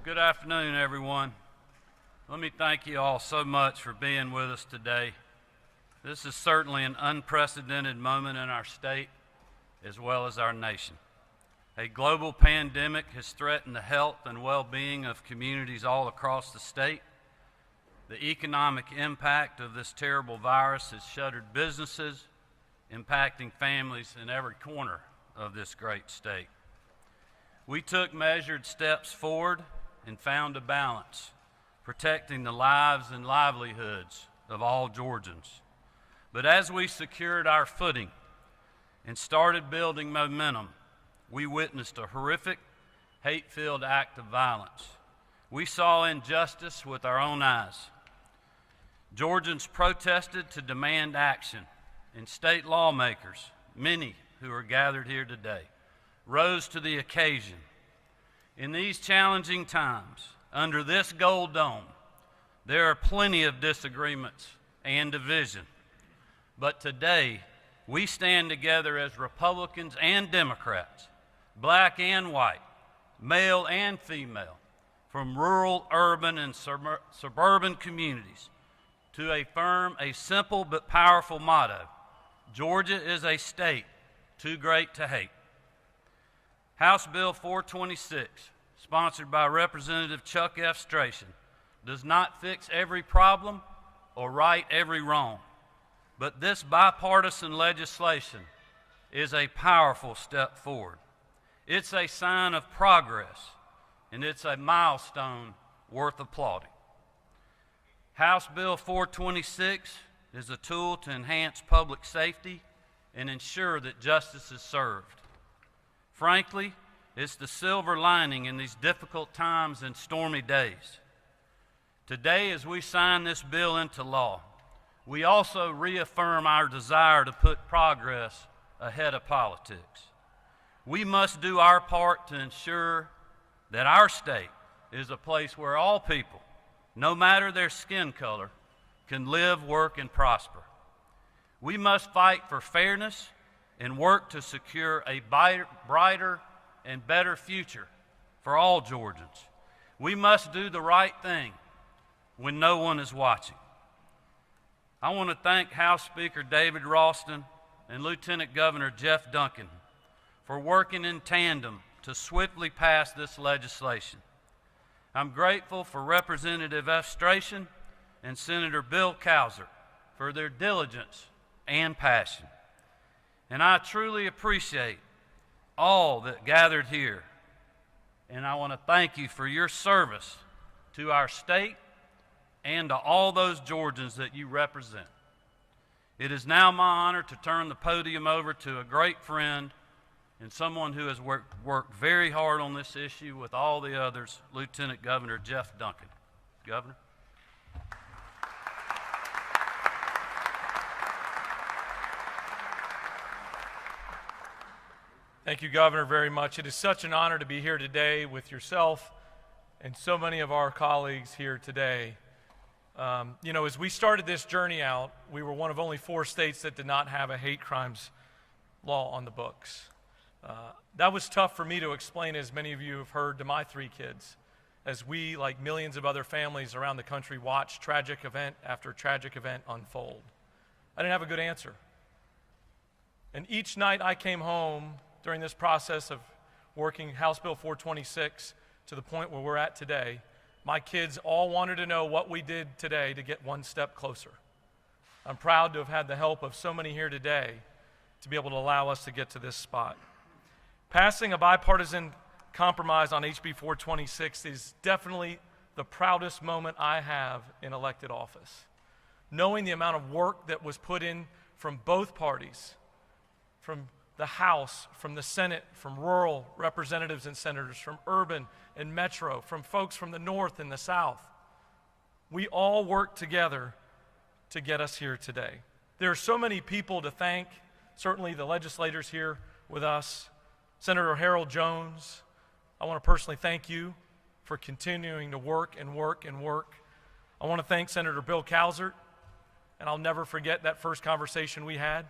Good afternoon, everyone. Let me thank you all so much for being with us today. This is certainly an unprecedented moment in our state as well as our nation. A global pandemic has threatened the health and well-being of communities all across the state. The economic impact of this terrible virus has shuttered businesses, impacting families in every corner of this great state. We took measured steps forward and found a balance, protecting the lives and livelihoods of all Georgians. But as we secured our footing and started building momentum, we witnessed a horrific, hate-filled act of violence. We saw injustice with our own eyes. Georgians protested to demand action, and state lawmakers, many who are gathered here today, rose to the occasion. In these challenging times, under this gold dome, there are plenty of disagreements and division. But today, we stand together as Republicans and Democrats, black and white, male and female, from rural, urban, and suburban communities, to affirm a simple but powerful motto: Georgia is a state too great to hate. House Bill 426 sponsored by Representative Chuck F. Strachan, does not fix every problem or right every wrong, but this bipartisan legislation is a powerful step forward. It's a sign of progress, and it's a milestone worth applauding. House Bill 426 is a tool to enhance public safety and ensure that justice is served. Frankly, it's the silver lining in these difficult times and stormy days. Today, as we sign this bill into law, we also reaffirm our desire to put progress ahead of politics. We must do our part to ensure that our state is a place where all people, no matter their skin color, can live, work, and prosper. We must fight for fairness and work to secure a brighter and better future for all Georgians. We must do the right thing when no one is watching. I want to thank House Speaker David Ralston and Lieutenant Governor Jeff Duncan for working in tandem to swiftly pass this legislation. I'm grateful for Representative F. Strachan and Senator Bill Cowsert for their diligence and passion. And I truly appreciate all that gathered here. And I want to thank you for your service to our state and to all those Georgians that you represent. It is now my honor to turn the podium over to a great friend and someone who has worked very hard on this issue with all the others, Lieutenant Governor Jeff Duncan. Governor. Thank you, Governor, very much. It is such an honor to be here today with yourself and so many of our colleagues here today. As we started this journey out, we were one of only 4 states that did not have a hate crimes law on the books. That was tough for me to explain, as many of you have heard, to my 3 kids, as we, like millions of other families around the country, watched tragic event after tragic event unfold. I didn't have a good answer. And each night I came home during this process of working House Bill 426 to the point where we're at today, my kids all wanted to know what we did today to get one step closer. I'm proud to have had the help of so many here today to be able to allow us to get to this spot. Passing a bipartisan compromise on HB 426 is definitely the proudest moment I have in elected office. Knowing the amount of work that was put in from both parties, from the House, from the Senate, from rural representatives and senators, from urban and metro, from folks from the North and the South. We all work together to get us here today. There are so many people to thank, certainly the legislators here with us. Senator Harold Jones, I want to personally thank you for continuing to work and work and work. I want to thank Senator Bill Cowsert, and I'll never forget that first conversation we had.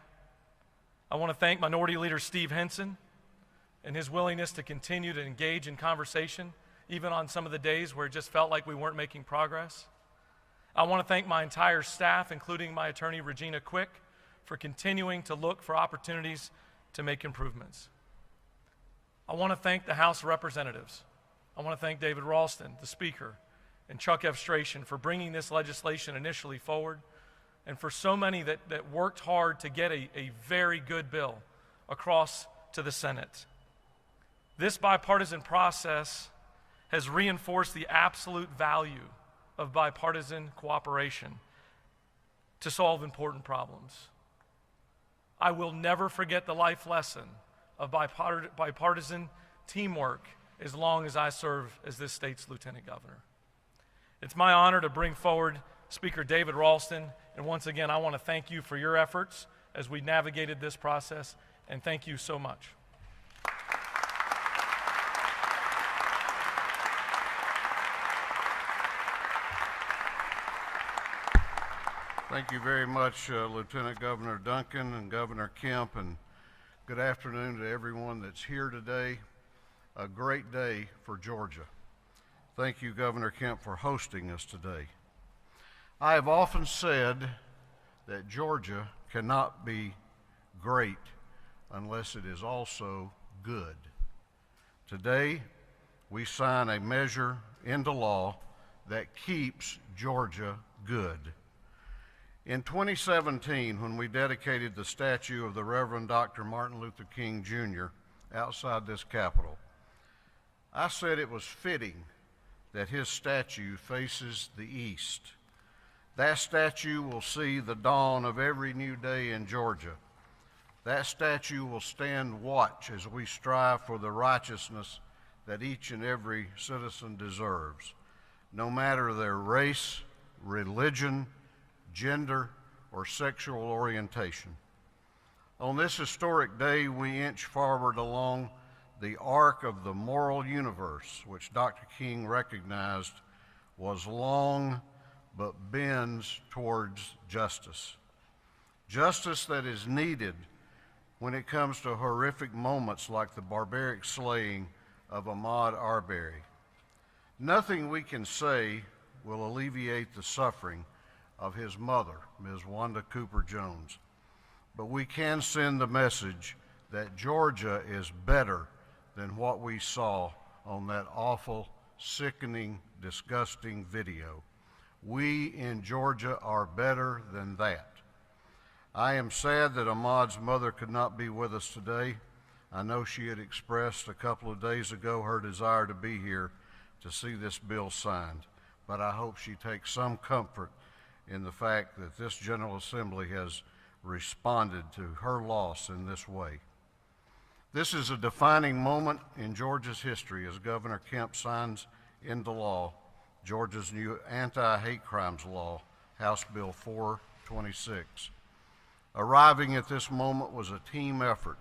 I want to thank Minority Leader Steve Henson and his willingness to continue to engage in conversation, even on some of the days where it just felt like we weren't making progress. I want to thank my entire staff, including my attorney, Regina Quick, for continuing to look for opportunities to make improvements. I want to thank the House of Representatives. I want to thank David Ralston, the Speaker, and Chuck F. Strachan for bringing this legislation initially forward, and for so many that worked hard to get a very good bill across to the Senate. This bipartisan process has reinforced the absolute value of bipartisan cooperation to solve important problems. I will never forget the life lesson of bipartisan teamwork as long as I serve as this state's Lieutenant Governor. It's my honor to bring forward Speaker David Ralston, and once again, I want to thank you for your efforts as we navigated this process, and thank you so much. Thank you very much, Lieutenant Governor Duncan and Governor Kemp, and good afternoon to everyone that's here today. A great day for Georgia. Thank you, Governor Kemp, for hosting us today. I have often said that Georgia cannot be great unless it is also good. Today, we sign a measure into law that keeps Georgia good. In 2017, when we dedicated the statue of the Reverend Dr. Martin Luther King Jr. outside this Capitol, I said it was fitting that his statue faces the east. That statue will see the dawn of every new day in Georgia. That statue will stand watch as we strive for the righteousness that each and every citizen deserves, no matter their race, religion, gender, or sexual orientation. On this historic day, we inch forward along the arc of the moral universe, which Dr. King recognized was long but bends towards justice. Justice that is needed when it comes to horrific moments like the barbaric slaying of Ahmaud Arbery. Nothing we can say will alleviate the suffering of his mother, Ms. Wanda Cooper Jones, but we can send the message that Georgia is better than what we saw on that awful, sickening, disgusting video. We in Georgia are better than that. I am sad that Ahmaud's mother could not be with us today. I know she had expressed a couple of days ago her desire to be here to see this bill signed, but I hope she takes some comfort in the fact that this General Assembly has responded to her loss in this way. This is a defining moment in Georgia's history as Governor Kemp signs into law Georgia's new anti-hate crimes law, House Bill 426. Arriving at this moment was a team effort,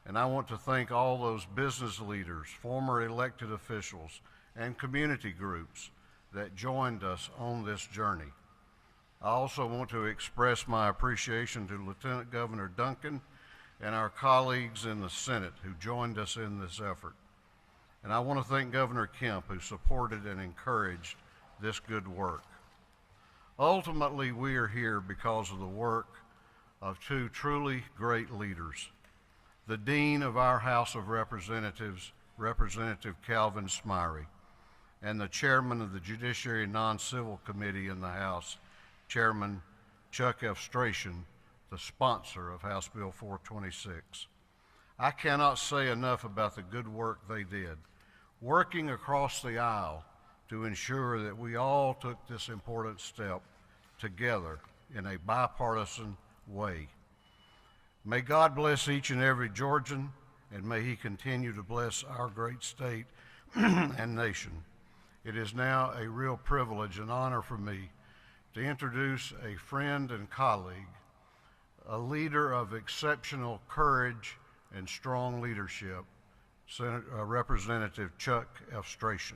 and I want to thank all those business leaders, former elected officials, and community groups that joined us on this journey. I also want to express my appreciation to Lieutenant Governor Duncan and our colleagues in the Senate who joined us in this effort. And I want to thank Governor Kemp, who supported and encouraged this good work. Ultimately, we are here because of the work of two truly great leaders. The Dean of our House of Representatives, Representative Calvin Smyre, and the Chairman of the Judiciary Non-Civil Committee in the House, Chairman Chuck L Summers, the sponsor of House Bill 426. I cannot say enough about the good work they did, working across the aisle to ensure that we all took this important step together in a bipartisan way. May God bless each and every Georgian, and may he continue to bless our great state and nation. It is now a real privilege and honor for me to introduce a friend and colleague, a leader of exceptional courage and strong leadership, Representative Chuck L Summers.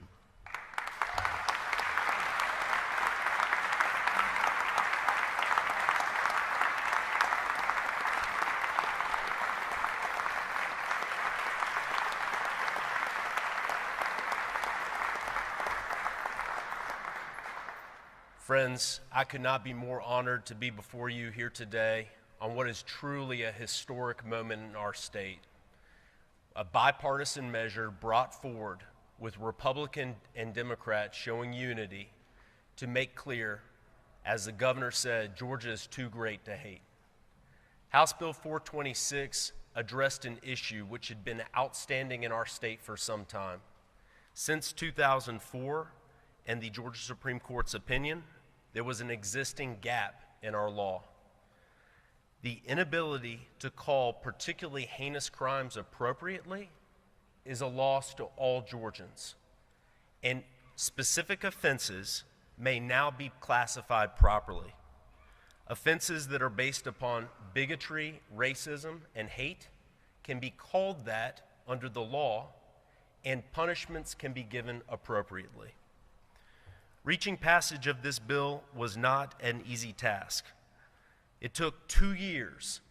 Friends, I could not be more honored to be before you here today on what is truly a historic moment in our state. A bipartisan measure brought forward with Republican and Democrats showing unity to make clear, as the governor said, Georgia is too great to hate. House Bill 426 addressed an issue which had been outstanding in our state for some time. Since 2004 and the Georgia Supreme Court's opinion, there was an existing gap in our law. The inability to call particularly heinous crimes appropriately is a loss to all Georgians, and specific offenses may now be classified properly. Offenses that are based upon bigotry, racism, and hate can be called that under the law, and punishments can be given appropriately. Reaching passage of this bill was not an easy task. It took 2 years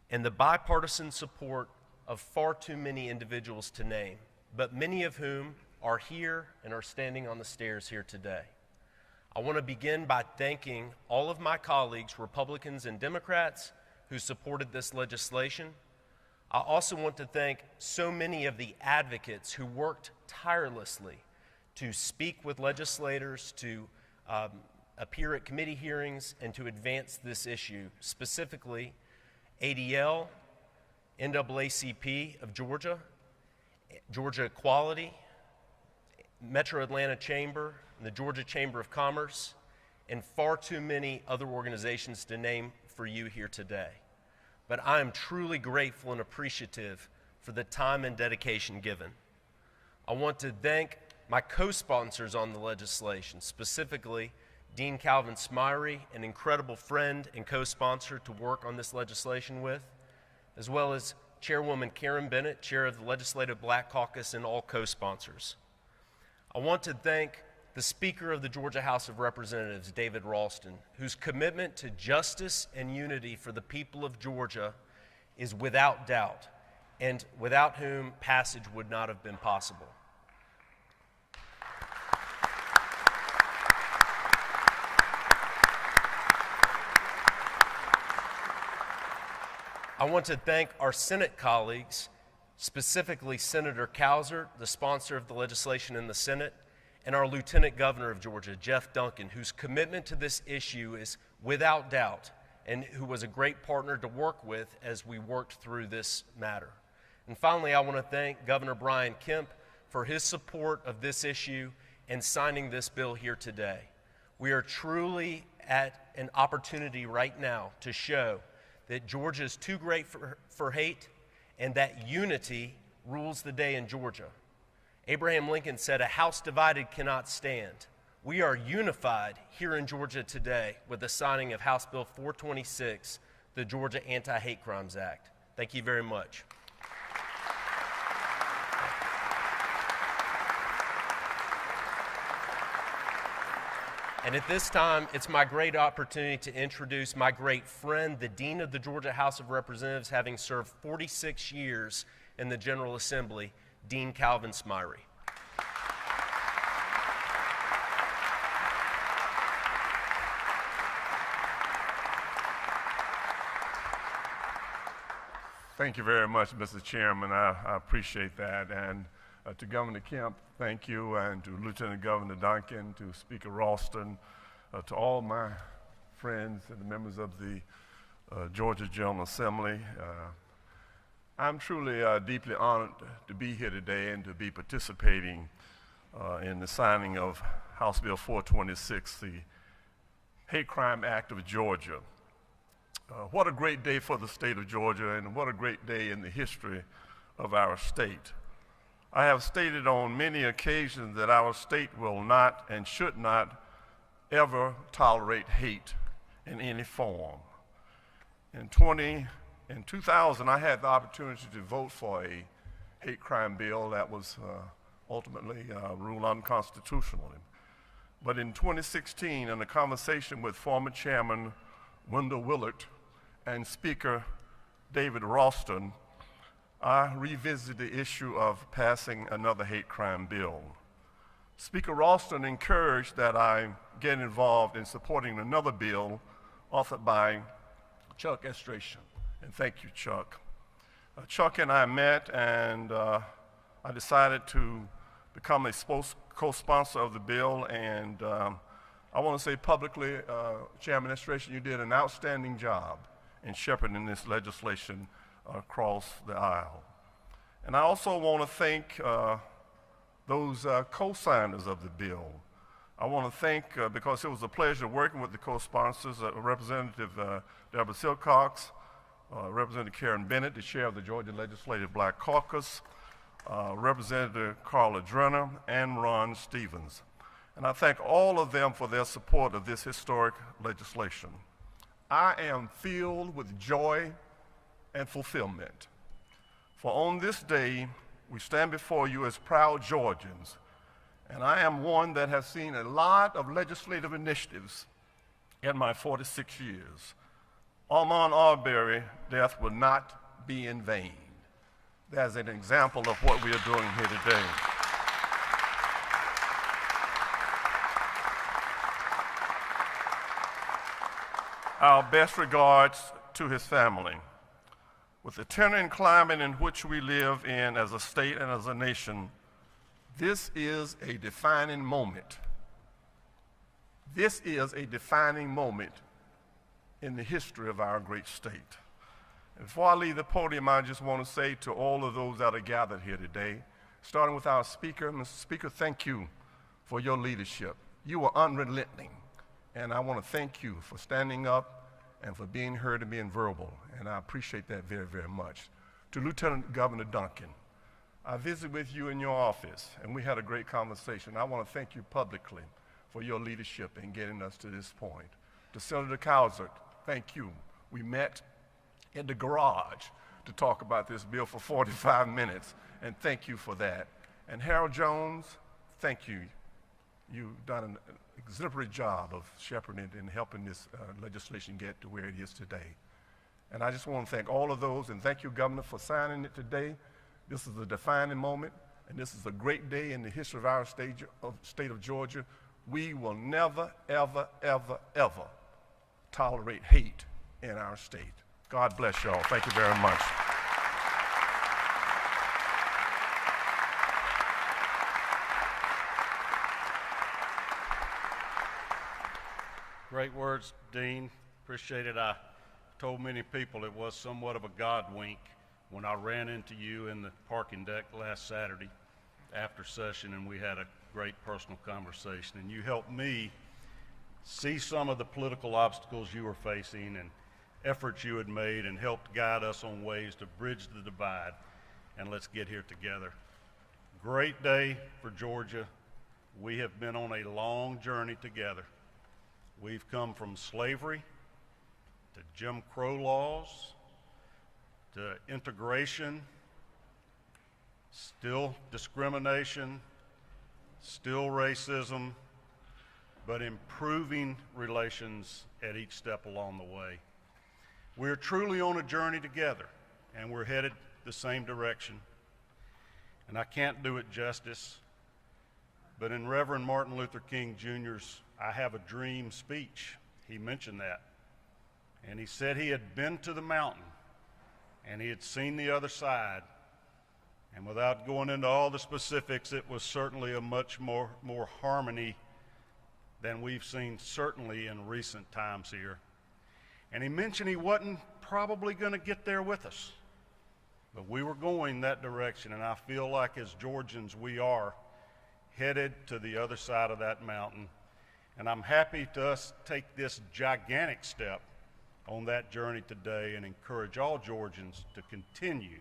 and the bipartisan support of far too many individuals to name, but many of whom are here and are standing on the stairs here today. I want to begin by thanking all of my colleagues, Republicans and Democrats, who supported this legislation. I also want to thank so many of the advocates who worked tirelessly to speak with legislators, to appear at committee hearings, and to advance this issue, specifically ADL, NAACP of Georgia, Georgia Equality, Metro Atlanta Chamber, and the Georgia Chamber of Commerce, and far too many other organizations to name for you here today. But I am truly grateful and appreciative for the time and dedication given. I want to thank my co-sponsors on the legislation, specifically Dean Calvin Smyre, an incredible friend and co-sponsor to work on this legislation with, as well as Chairwoman Karen Bennett, Chair of the Legislative Black Caucus, and all co-sponsors. I want to thank the Speaker of the Georgia House of Representatives, David Ralston, whose commitment to justice and unity for the people of Georgia is without doubt, and without whom passage would not have been possible. I want to thank our Senate colleagues, specifically Senator Cowser, the sponsor of the legislation in the Senate, and our Lieutenant Governor of Georgia, Jeff Duncan, whose commitment to this issue is without doubt, and who was a great partner to work with as we worked through this matter. And finally, I want to thank Governor Brian Kemp for his support of this issue and signing this bill here today. We are truly at an opportunity right now to show that Georgia is too great for hate, and that unity rules the day in Georgia. Abraham Lincoln said, "A house divided cannot stand." We are unified here in Georgia today with the signing of House Bill 426, the Georgia Anti-Hate Crimes Act. Thank you very much. And at this time, it's my great opportunity to introduce my great friend, the Dean of the Georgia House of Representatives, having served 46 years in the General Assembly, Dean Calvin Smyre. Thank you very much, Mr. Chairman. I appreciate that. And to Governor Kemp, thank you, and to Lieutenant Governor Duncan, to Speaker Ralston, to all my friends and the members of the Georgia General Assembly. I'm truly deeply honored to be here today and to be participating in the signing of House Bill 426, the Hate Crime Act of Georgia. What a great day for the state of Georgia, and what a great day in the history of our state. I have stated on many occasions that our state will not and should not ever tolerate hate in any form. In 2000, I had the opportunity to vote for a hate crime bill that was ultimately ruled unconstitutional. But in 2016, in a conversation with former Chairman Wendell Willard and Speaker David Ralston, I revisited the issue of passing another hate crime bill. Speaker Ralston encouraged that I get involved in supporting another bill authored by Chuck Estration. And thank you, Chuck. Chuck and I met, and I decided to become a co-sponsor of the bill. And I want to say publicly, Chairman Estration, you did an outstanding job in shepherding this legislation across the aisle. And I also want to thank those co-signers of the bill. I want to thank, because it was a pleasure working with the co-sponsors, Representative Deborah Silcox, Representative Karen Bennett, the chair of the Georgia Legislative Black Caucus, Representative Carla Drenner, and Ron Stevens. And I thank all of them for their support of this historic legislation. I am filled with joy and fulfillment. For on this day, we stand before you as proud Georgians, and I am one that has seen a lot of legislative initiatives in my 46 years. Ahmaud Arbery's death will not be in vain. That's an example of what we are doing here today. Our best regards to his family. With the tenor and climate in which we live in as a state and as a nation, this is a defining moment. This is a defining moment in the history of our great state. And before I leave the podium, I just want to say to all of those that are gathered here today, starting with our speaker, Mr. Speaker, thank you for your leadership. You were unrelenting, and I want to thank you for standing up and for being heard and being verbal, and I appreciate that very, very much. To Lieutenant Governor Duncan, I visited with you in your office, and we had a great conversation. I want to thank you publicly for your leadership in getting us to this point. To Senator Cowsert, thank you. We met in the garage to talk about this bill for 45 minutes, and thank you for that. And Harold Jones, thank you. You've done an exemplary job of shepherding and helping this legislation get to where it is today. And I just want to thank all of those, and thank you, Governor, for signing it today. This is a defining moment, and this is a great day in the history of our state of Georgia. We will never, ever, ever, ever tolerate hate in our state. God bless y'all. Thank you very much. Great words, Dean. Appreciate it. I told many people it was somewhat of a God wink when I ran into you in the parking deck last Saturday after session, and we had a great personal conversation. And you helped me see some of the political obstacles you were facing and efforts you had made, and helped guide us on ways to bridge the divide. And let's get here together. Great day for Georgia. We have been on a long journey together. We've come from slavery to Jim Crow laws to integration, still discrimination, still racism, but improving relations at each step along the way. We're truly on a journey together, and we're headed the same direction. And I can't do it justice, but in Reverend Martin Luther King Jr.'s I Have a Dream speech, he mentioned that. And he said he had been to the mountain and he had seen the other side. And without going into all the specifics, it was certainly a much more harmony than we've seen certainly in recent times here. And he mentioned he wasn't probably going to get there with us, but we were going that direction. And I feel like as Georgians, we are headed to the other side of that mountain. And I'm happy to us take this gigantic step on that journey today and encourage all Georgians to continue.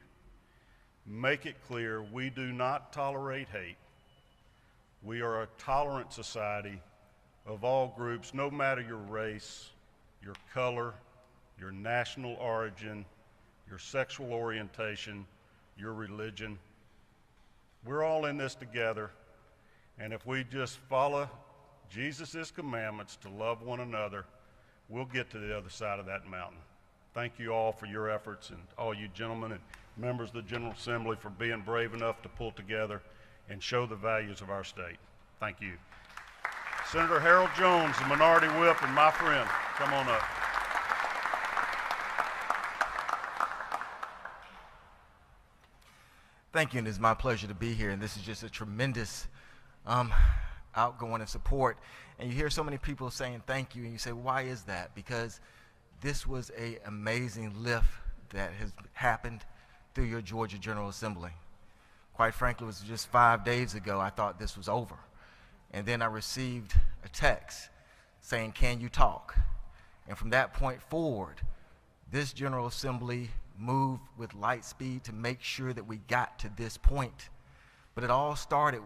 Make it clear we do not tolerate hate. We are a tolerant society of all groups, no matter your race, your color, your national origin, your sexual orientation, your religion. We're all in this together, and if we just follow Jesus' commandments to love one another, we'll get to the other side of that mountain. Thank you all for your efforts, and all you gentlemen and members of the General Assembly for being brave enough to pull together and show the values of our state. Thank you. Senator Harold Jones, the Minority Whip, and my friend, come on up. Thank you, and it's my pleasure to be here, and this is just a tremendous outgoing and support. And you hear so many people saying thank you, and you say, why is that? Because this was an amazing lift that has happened through your Georgia General Assembly. Quite frankly, it was just 5 days ago I thought this was over. And then I received a text saying, can you talk? And from that point forward, this General Assembly moved with light speed to make sure that we got to this point. But it all started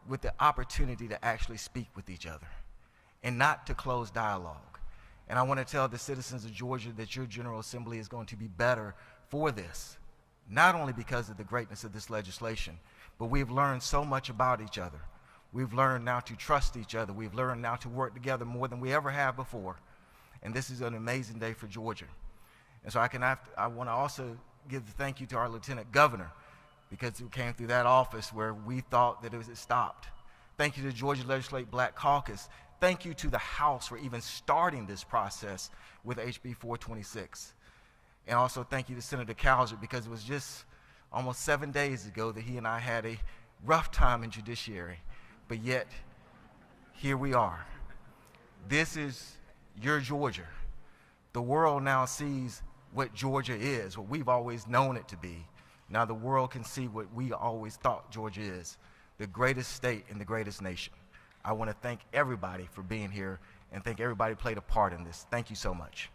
with the opportunity to actually speak with each other and not to close dialogue. And I want to tell the citizens of Georgia that your General Assembly is going to be better for this, not only because of the greatness of this legislation, but we've learned so much about each other. We've learned now to trust each other. We've learned now to work together more than we ever have before. And this is an amazing day for Georgia. And so I want to also give the thank you to our Lieutenant Governor, because it came through that office where we thought that it stopped. Thank you to the Georgia Legislative Black Caucus. Thank you to the House for even starting this process with HB 426. And also thank you to Senator Calgert, because it was just almost 7 days ago that he and I had a rough time in judiciary. But yet, here we are. This is your Georgia. The world now sees what Georgia is, what we've always known it to be. Now the world can see what we always thought Georgia is, the greatest state in the greatest nation. I want to thank everybody for being here and thank everybody who played a part in this. Thank you so much.